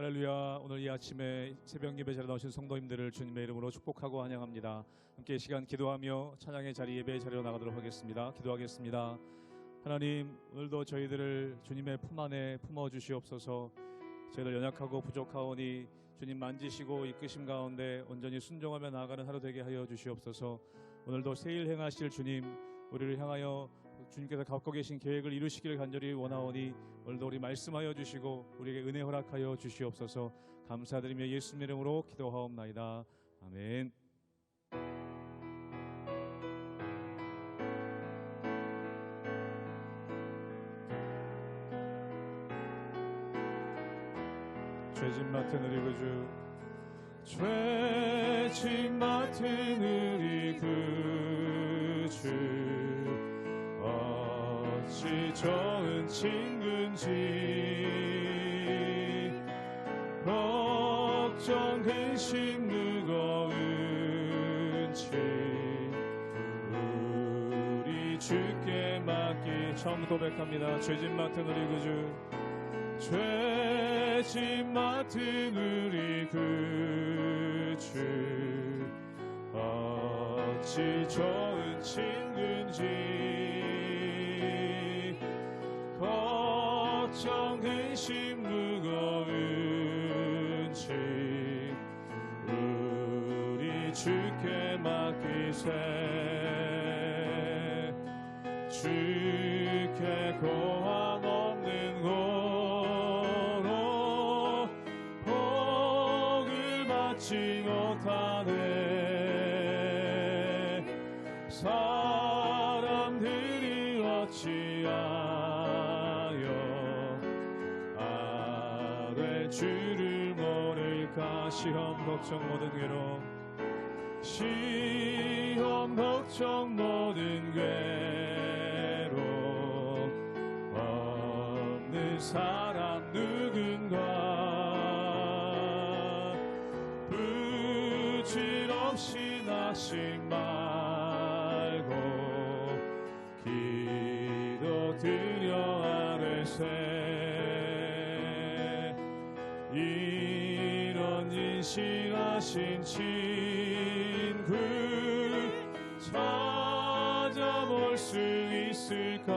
할렐루야. 오늘 이 아침에 새벽 예배 자리에 나오신 성도님들을 주님의 이름으로 축복하고 환영합니다. 함께 이 시간 기도하며 찬양의 자리, 예배의 자리로 나가도록 하겠습니다. 기도하겠습니다. 하나님, 오늘도 저희들을 주님의 품 안에 품어주시옵소서. 저희들 연약하고 부족하오니 주님 만지시고 이끄심 가운데 온전히 순종하며 나아가는 하루 되게 하여 주시옵소서. 오늘도 새일 행하실 주님, 우리를 향하여 주님께서 갖고 계신 계획을 이루시기를 간절히 원하오니 오늘도 우리 말씀하여 주시고 우리에게 은혜 허락하여 주시옵소서. 감사드리며 예수님 이름으로 기도하옵나이다. 아멘. 죄짐 맡은 우리 구주, 죄짐 맡은 우리 구주, 어찌 좋은 친구인지 걱정 근심 무거운 짐 우리 주께 맡기. 처음 고백합니다. 죄짐 맡은 우리 구주, 죄짐 맡은 우리 구주, 어찌 좋은 친구인지 걱정 근심 무거운 짐 우리 주께 맡기세. 주께 고함 없는 고로 복을 받지 못하네. 사람들이 어찌하여 아뢰 주를 모를까. 시험 걱정 모든 괴로움, 시험 걱정 모든 괴로움 없는 사람 누군가. 부질없이 낙심 말고 기도드려 아뢰세. 이런 진실하신 친구 찾아볼 수 있을까.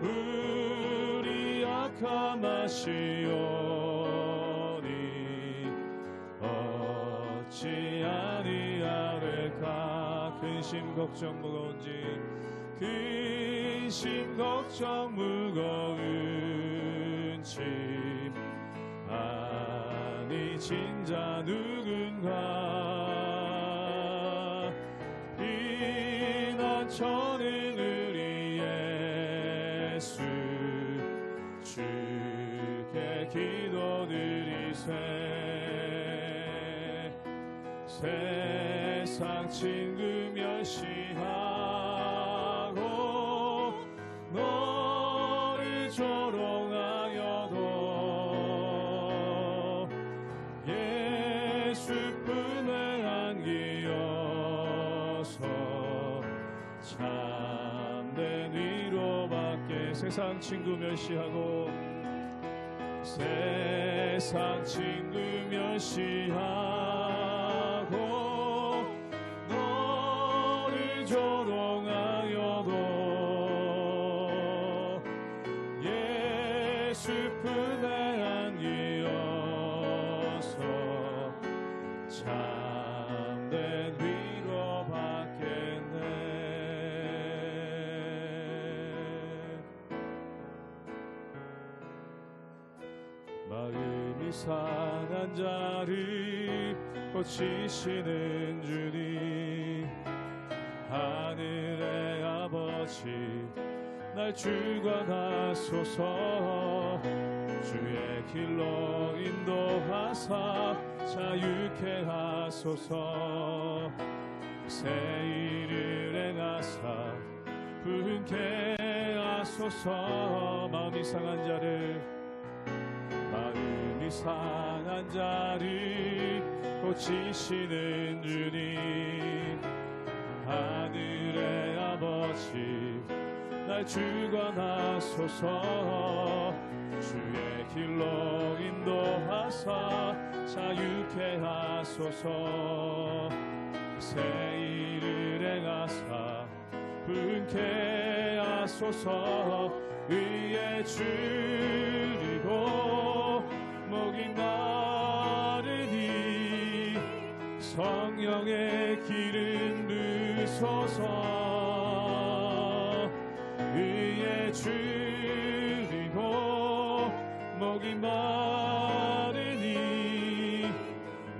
우리 약함 아시오니 어찌 아니하리까. 근심 걱정 무거운 짐, 근심 걱정 무거운 짐 아니 진자 누군가. 피난처는 우리 예수, 주께 기도드리세. 세상 친구 멸시하고 너를 조롱하여도 예수 품에 안기어서 참된 위로받게. 세상 친구 멸시하고, 세상 친구 멸시하고 너를 조롱하여도 예수 품에 안기어서 참된 위로받겠네. 마음이 상한 자를 고치시는 주님, 하늘의 아버지 날 주관하소서. 주의 길로 인도하사 자유케 하소서. 새 일을 행하사 부흥케 하소서. 마음이 상한 자를, 마음이 상한 자를 고치시는 주님, 하늘의 아버지 날 주관하소서. 주의 길로 인도하사 자유케 하소서. 새 일을 행하사 분케 하소서. 의에 줄이고 목이 마르니 성령의 기름 부소서. 의에 줄이고 목이 마르니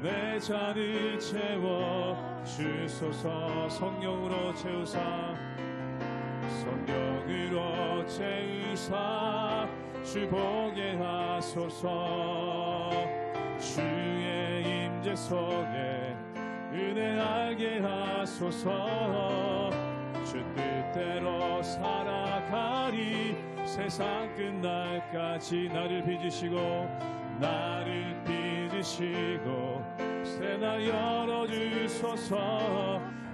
내 잔을 채워 주소서. 성령으로 채우사 성령으로 채우사 주 보게 하소서. 주의 임재 속에 은혜 알게 하소서. 주 뜻대로 살아가리 세상 끝날까지. 나를 빚으시고 새 날 열어주소서.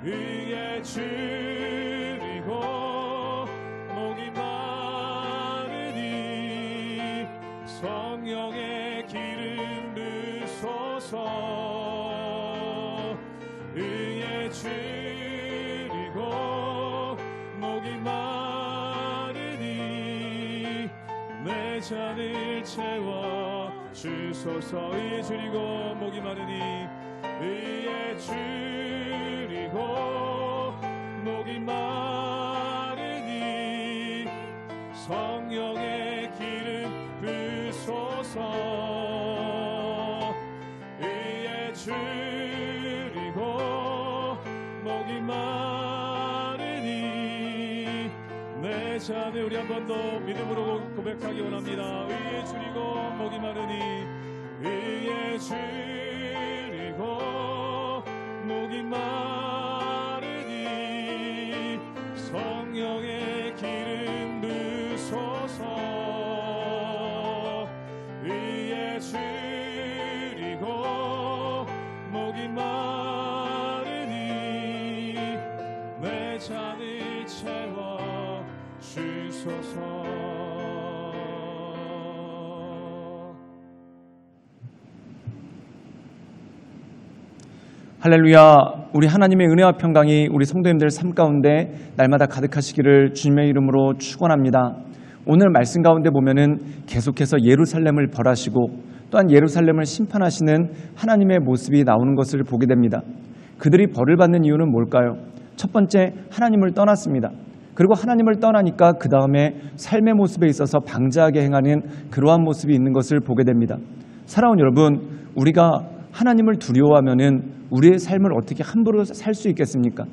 의에 줄이고 목이 마르니 성령의 기름 부소서. 의에 줄이고 목이 마르니 내 잔을 채워 주소서. 의에 줄이고 목이 마르니 의에 줄이고 목이 마르니 성령의 기름 부소서. 의에 줄이고 목이 마르니 내 잔을 우리 한 번 더 믿음으로 고백하기 원합니다. 의에 줄이고 목이 마르니 의에 줄이고 목이 마르니 성령의 기름 부소서. 의에 줄이고 목이 마르니 내 잔을 채워 주소서. 할렐루야. 우리 하나님의 은혜와 평강이 우리 성도님들 삶 가운데 날마다 가득하시기를 주님의 이름으로 축원합니다. 오늘 말씀 가운데 보면은 계속해서 예루살렘을 벌하시고 또한 예루살렘을 심판하시는 하나님의 모습이 나오는 것을 보게 됩니다. 그들이 벌을 받는 이유는 뭘까요? 첫 번째, 하나님을 떠났습니다. 그리고 하나님을 떠나니까 그 다음에 삶의 모습에 있어서 방자하게 행하는 그러한 모습이 있는 것을 보게 됩니다. 사랑하는 여러분, 우리가 하나님을 두려워하면은 우리의 삶을 어떻게 함부로 살 수 있겠습니까?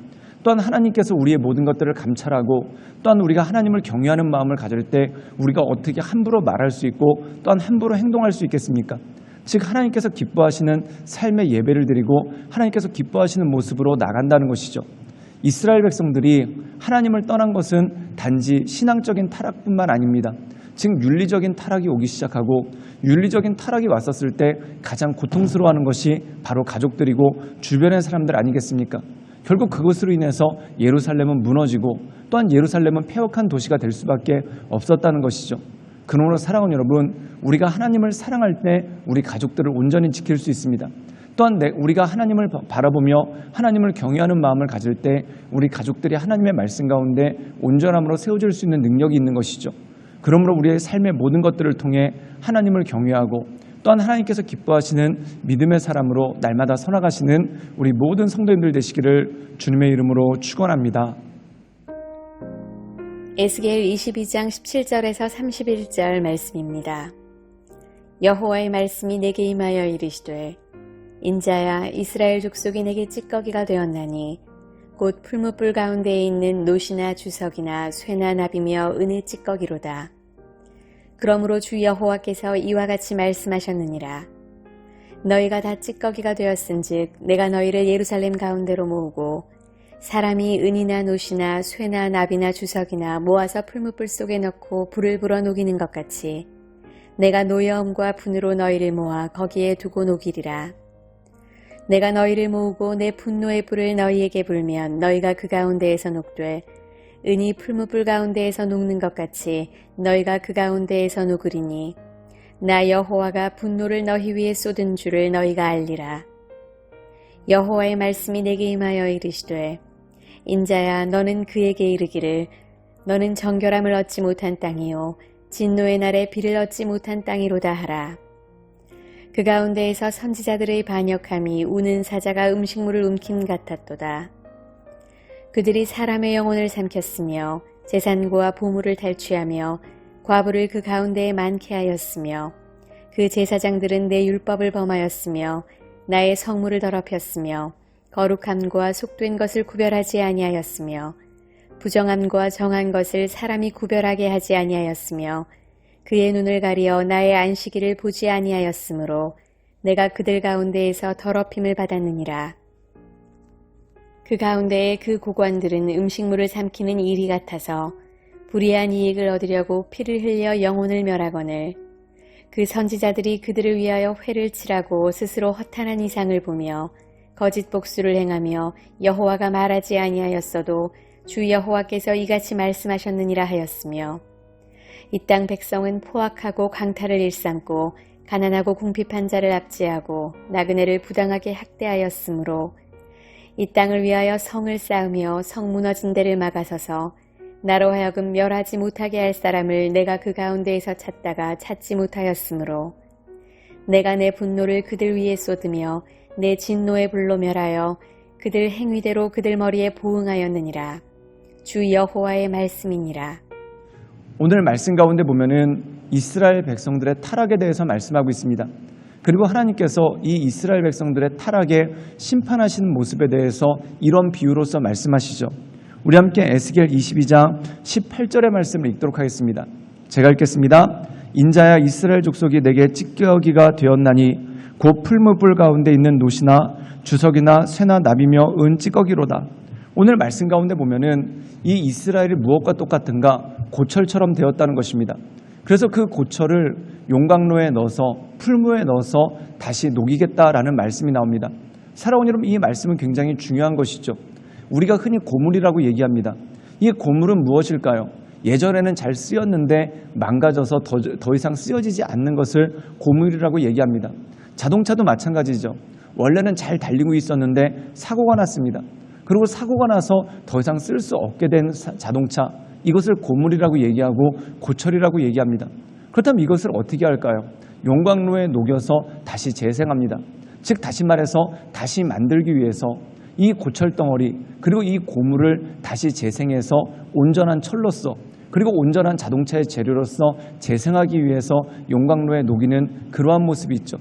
또한 하나님께서 우리의 모든 것들을 감찰하고 또한 우리가 하나님을 경외하는 마음을 가질 때 우리가 어떻게 함부로 말할 수 있고 또한 함부로 행동할 수 있겠습니까? 즉 하나님께서 기뻐하시는 삶의 예배를 드리고 하나님께서 기뻐하시는 모습으로 나간다는 것이죠. 이스라엘 백성들이 하나님을 떠난 것은 단지 신앙적인 타락뿐만 아닙니다. 즉 윤리적인 타락이 오기 시작하고 윤리적인 타락이 왔었을 때 가장 고통스러워하는 것이 바로 가족들이고 주변의 사람들 아니겠습니까? 결국 그것으로 인해서 예루살렘은 무너지고 또한 예루살렘은 폐역한 도시가 될 수밖에 없었다는 것이죠. 그러므로 사랑하는 여러분, 우리가 하나님을 사랑할 때 우리 가족들을 온전히 지킬 수 있습니다. 또한 우리가 하나님을 바라보며 하나님을 경외하는 마음을 가질 때 우리 가족들이 하나님의 말씀 가운데 온전함으로 세워질 수 있는 능력이 있는 것이죠. 그러므로 우리의 삶의 모든 것들을 통해 하나님을 경외하고 또한 하나님께서 기뻐하시는 믿음의 사람으로 날마다 서나가시는 우리 모든 성도님들 되시기를 주님의 이름으로 축원합니다. 에스겔 22장 17절에서 31절 말씀입니다. 여호와의 말씀이 내게 임하여 이르시되 인자야, 이스라엘 족속이 내게 찌꺼기가 되었나니 곧 풀무불 가운데에 있는 노시나 주석이나 쇠나 납이며 은의 찌꺼기로다. 그러므로 주 여호와께서 이와 같이 말씀하셨느니라. 너희가 다 찌꺼기가 되었은즉 내가 너희를 예루살렘 가운데로 모으고 사람이 은이나 노시나 쇠나 납이나 주석이나 모아서 풀무불 속에 넣고 불을 불어 녹이는 것 같이 내가 노여움과 분으로 너희를 모아 거기에 두고 녹이리라. 내가 너희를 모으고 내 분노의 불을 너희에게 불면 너희가 그 가운데에서 녹되 은이 풀무불 가운데에서 녹는 것 같이 너희가 그 가운데에서 녹으리니 나 여호와가 분노를 너희 위에 쏟은 줄을 너희가 알리라. 여호와의 말씀이 내게 임하여 이르시되 인자야 너는 그에게 이르기를 너는 정결함을 얻지 못한 땅이요 진노의 날에 비를 얻지 못한 땅이로다 하라. 그 가운데에서 선지자들의 반역함이 우는 사자가 음식물을 움킴 같았도다. 그들이 사람의 영혼을 삼켰으며 재산과 보물을 탈취하며 과부를 그 가운데에 많게 하였으며 그 제사장들은 내 율법을 범하였으며 나의 성물을 더럽혔으며 거룩함과 속된 것을 구별하지 아니하였으며 부정함과 정한 것을 사람이 구별하게 하지 아니하였으며 그의 눈을 가리어 나의 안식일을 보지 아니하였으므로 내가 그들 가운데에서 더럽힘을 받았느니라. 그 가운데에 그 고관들은 음식물을 삼키는 이리 같아서 불의한 이익을 얻으려고 피를 흘려 영혼을 멸하거늘 그 선지자들이 그들을 위하여 회를 치라고 스스로 허탄한 이상을 보며 거짓 복수를 행하며 여호와가 말하지 아니하였어도 주 여호와께서 이같이 말씀하셨느니라 하였으며 이 땅 백성은 포악하고 강탈을 일삼고 가난하고 궁핍한 자를 압제하고 나그네를 부당하게 학대하였으므로 이 땅을 위하여 성을 쌓으며 성 무너진 데를 막아서서 나로 하여금 멸하지 못하게 할 사람을 내가 그 가운데에서 찾다가 찾지 못하였으므로 내가 내 분노를 그들 위에 쏟으며 내 진노의 불로 멸하여 그들 행위대로 그들 머리에 보응하였느니라. 주 여호와의 말씀이니라. 오늘 말씀 가운데 보면은 이스라엘 백성들의 타락에 대해서 말씀하고 있습니다. 그리고 하나님께서 이 이스라엘 백성들의 타락에 심판하시는 모습에 대해서 이런 비유로서 말씀하시죠. 우리 함께 에스겔 22장 18절의 말씀을 읽도록 하겠습니다. 제가 읽겠습니다. 인자야 이스라엘 족속이 내게 찌꺼기가 되었나니 곧 풀무불 가운데 있는 노시나 주석이나 쇠나 나비며 은 찌꺼기로다. 오늘 말씀 가운데 보면은 이 이스라엘이 무엇과 똑같은가? 고철처럼 되었다는 것입니다. 그래서 그 고철을 용광로에 넣어서 풀무에 넣어서 다시 녹이겠다라는 말씀이 나옵니다. 사랑하는 여러분, 이 말씀은 굉장히 중요한 것이죠. 우리가 흔히 고물이라고 얘기합니다. 이 고물은 무엇일까요? 예전에는 잘 쓰였는데 망가져서 더 이상 쓰여지지 않는 것을 고물이라고 얘기합니다. 자동차도 마찬가지죠. 원래는 잘 달리고 있었는데 사고가 났습니다. 그리고 사고가 나서 더 이상 쓸 수 없게 된 자동차, 이것을 고물이라고 얘기하고 고철이라고 얘기합니다. 그렇다면 이것을 어떻게 할까요? 용광로에 녹여서 다시 재생합니다. 즉 다시 말해서 다시 만들기 위해서 이 고철덩어리 그리고 이 고물을 다시 재생해서 온전한 철로서 그리고 온전한 자동차의 재료로서 재생하기 위해서 용광로에 녹이는 그러한 모습이 있죠.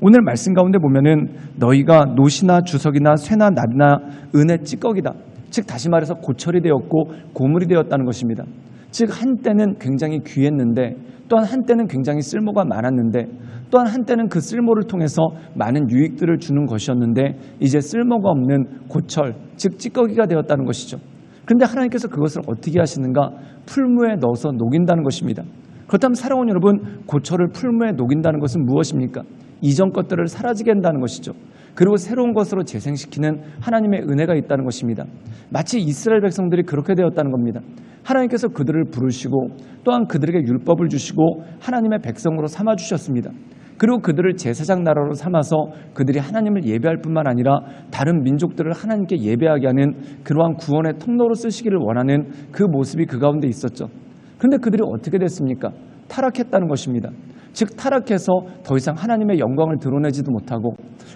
오늘 말씀 가운데 보면은 너희가 노시나 주석이나 쇠나 나비나 은의 찌꺼기다. 즉 다시 말해서 고철이 되었고 고물이 되었다는 것입니다. 즉 한때는 굉장히 귀했는데 또한 한때는 굉장히 쓸모가 많았는데 또한 한때는 그 쓸모를 통해서 많은 유익들을 주는 것이었는데 이제 쓸모가 없는 고철, 즉 찌꺼기가 되었다는 것이죠. 그런데 하나님께서 그것을 어떻게 하시는가? 풀무에 넣어서 녹인다는 것입니다. 그렇다면 사랑하는 여러분, 고철을 풀무에 녹인다는 것은 무엇입니까? 이전 것들을 사라지게 한다는 것이죠. 그리고 새로운 것으로 재생시키는 하나님의 은혜가 있다는 것입니다. 마치 이스라엘 백성들이 그렇게 되었다는 겁니다. 하나님께서 그들을 부르시고 또한 그들에게 율법을 주시고 하나님의 백성으로 삼아주셨습니다. 그리고 그들을 제사장 나라로 삼아서 그들이 하나님을 예배할 뿐만 아니라 다른 민족들을 하나님께 예배하게 하는 그러한 구원의 통로로 쓰시기를 원하는 그 모습이 그 가운데 있었죠. 그런데 그들이 어떻게 됐습니까? 타락했다는 것입니다. 즉 타락해서 더 이상 하나님의 영광을 드러내지도 못하고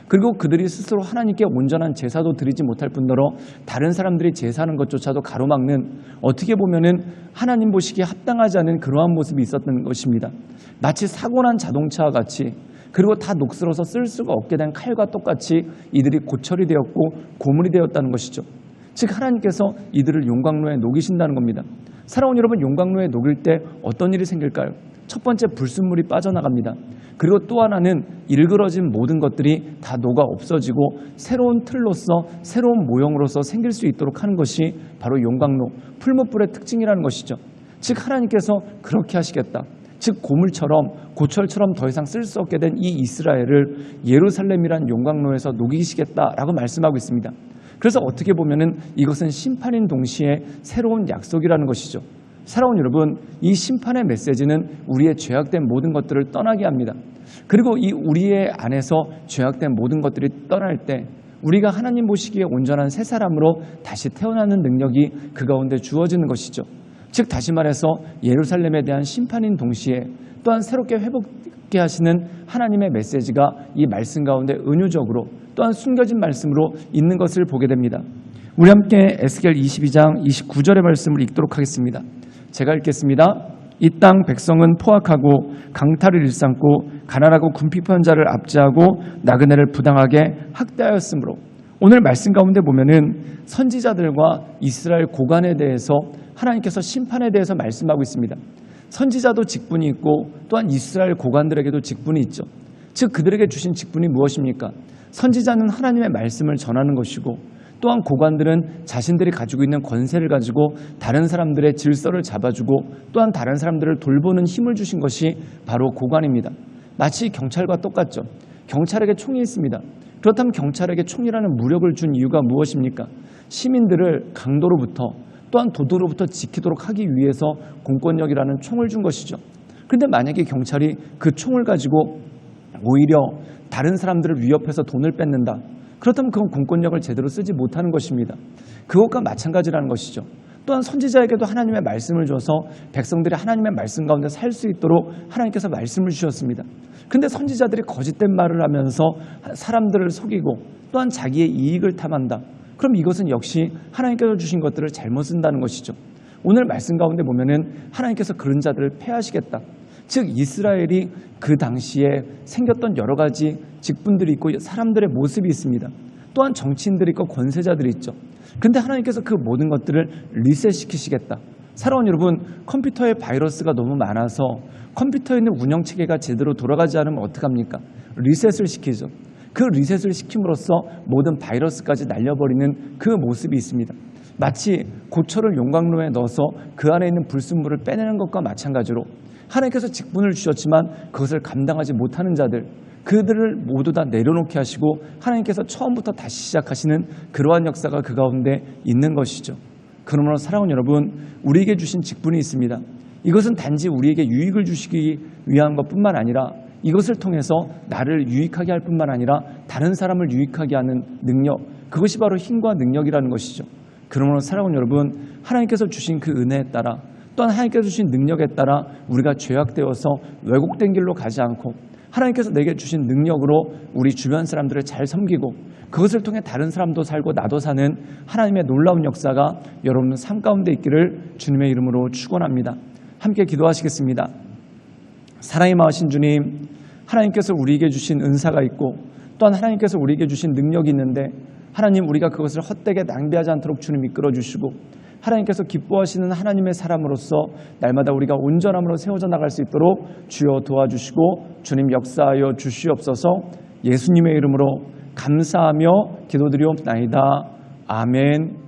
그리고 그들이 스스로 하나님께 온전한 제사도 드리지 못할 뿐더러 다른 사람들이 제사하는 것조차도 가로막는 어떻게 보면은 하나님 보시기에 합당하지 않은 그러한 모습이 있었던 것입니다. 마치 사고난 자동차와 같이 그리고 다 녹슬어서 쓸 수가 없게 된 칼과 똑같이 이들이 고철이 되었고 고물이 되었다는 것이죠. 즉 하나님께서 이들을 용광로에 녹이신다는 겁니다. 사랑하는 여러분, 용광로에 녹일 때 어떤 일이 생길까요? 첫 번째, 불순물이 빠져나갑니다. 그리고 또 하나는 일그러진 모든 것들이 다 녹아 없어지고 새로운 틀로서 새로운 모형으로서 생길 수 있도록 하는 것이 바로 용광로, 풀무불의 특징이라는 것이죠. 즉 하나님께서 그렇게 하시겠다. 즉 고물처럼 고철처럼 더 이상 쓸 수 없게 된 이 이스라엘을 예루살렘이란 용광로에서 녹이시겠다라고 말씀하고 있습니다. 그래서 어떻게 보면은 이것은 심판인 동시에 새로운 약속이라는 것이죠. 사랑하는 여러분, 이 심판의 메시지는 우리의 죄악된 모든 것들을 떠나게 합니다. 그리고 이 우리의 안에서 죄악된 모든 것들이 떠날 때 우리가 하나님 보시기에 온전한 새 사람으로 다시 태어나는 능력이 그 가운데 주어지는 것이죠. 즉 다시 말해서 예루살렘에 대한 심판인 동시에 또한 새롭게 회복게 하시는 하나님의 메시지가 이 말씀 가운데 은유적으로 또한 숨겨진 말씀으로 있는 것을 보게 됩니다. 우리 함께 에스겔 22장 29절의 말씀을 읽도록 하겠습니다. 제가 읽겠습니다. 이 땅 백성은 포악하고 강탈을 일삼고 가난하고 궁핍한 자를 압제하고 나그네를 부당하게 학대하였으므로. 오늘 말씀 가운데 보면은 선지자들과 이스라엘 고관에 대해서 하나님께서 심판에 대해서 말씀하고 있습니다. 선지자도 직분이 있고 또한 이스라엘 고관들에게도 직분이 있죠. 즉 그들에게 주신 직분이 무엇입니까? 선지자는 하나님의 말씀을 전하는 것이고 또한 고관들은 자신들이 가지고 있는 권세를 가지고 다른 사람들의 질서를 잡아주고 또한 다른 사람들을 돌보는 힘을 주신 것이 바로 고관입니다. 마치 경찰과 똑같죠. 경찰에게 총이 있습니다. 그렇다면 경찰에게 총이라는 무력을 준 이유가 무엇입니까? 시민들을 강도로부터 또한 도둑으로부터 지키도록 하기 위해서 공권력이라는 총을 준 것이죠. 그런데 만약에 경찰이 그 총을 가지고 오히려 다른 사람들을 위협해서 돈을 뺏는다. 그렇다면 그건 공권력을 제대로 쓰지 못하는 것입니다. 그것과 마찬가지라는 것이죠. 또한 선지자에게도 하나님의 말씀을 줘서 백성들이 하나님의 말씀 가운데 살 수 있도록 하나님께서 말씀을 주셨습니다. 그런데 선지자들이 거짓된 말을 하면서 사람들을 속이고 또한 자기의 이익을 탐한다. 그럼 이것은 역시 하나님께서 주신 것들을 잘못 쓴다는 것이죠. 오늘 말씀 가운데 보면은 하나님께서 그런 자들을 패하시겠다. 즉 이스라엘이 그 당시에 생겼던 여러 가지 직분들이 있고 사람들의 모습이 있습니다. 또한 정치인들이 있고 권세자들이 있죠. 그런데 하나님께서 그 모든 것들을 리셋시키시겠다. 사랑하는 여러분, 컴퓨터에 바이러스가 너무 많아서 컴퓨터에 있는 운영체계가 제대로 돌아가지 않으면 어떡합니까? 리셋을 시키죠. 그 리셋을 시킴으로써 모든 바이러스까지 날려버리는 그 모습이 있습니다. 마치 고철을 용광로에 넣어서 그 안에 있는 불순물을 빼내는 것과 마찬가지로 하나님께서 직분을 주셨지만 그것을 감당하지 못하는 자들, 그들을 모두 다 내려놓게 하시고 하나님께서 처음부터 다시 시작하시는 그러한 역사가 그 가운데 있는 것이죠. 그러므로 사랑하는 여러분, 우리에게 주신 직분이 있습니다. 이것은 단지 우리에게 유익을 주시기 위한 것뿐만 아니라 이것을 통해서 나를 유익하게 할 뿐만 아니라 다른 사람을 유익하게 하는 능력, 그것이 바로 힘과 능력이라는 것이죠. 그러므로 사랑하는 여러분, 하나님께서 주신 그 은혜에 따라 또한 하나님께서 주신 능력에 따라 우리가 죄악되어서 왜곡된 길로 가지 않고 하나님께서 내게 주신 능력으로 우리 주변 사람들을 잘 섬기고 그것을 통해 다른 사람도 살고 나도 사는 하나님의 놀라운 역사가 여러분 삶 가운데 있기를 주님의 이름으로 축원합니다. 함께 기도하시겠습니다. 사랑이 많으신 주님, 하나님께서 우리에게 주신 은사가 있고 또한 하나님께서 우리에게 주신 능력이 있는데 하나님, 우리가 그것을 헛되게 낭비하지 않도록 주님 이끌어 주시고 하나님께서 기뻐하시는 하나님의 사람으로서 날마다 우리가 온전함으로 세워져 나갈 수 있도록 주여 도와주시고 주님 역사하여 주시옵소서. 예수님의 이름으로 감사하며 기도드리옵나이다. 아멘.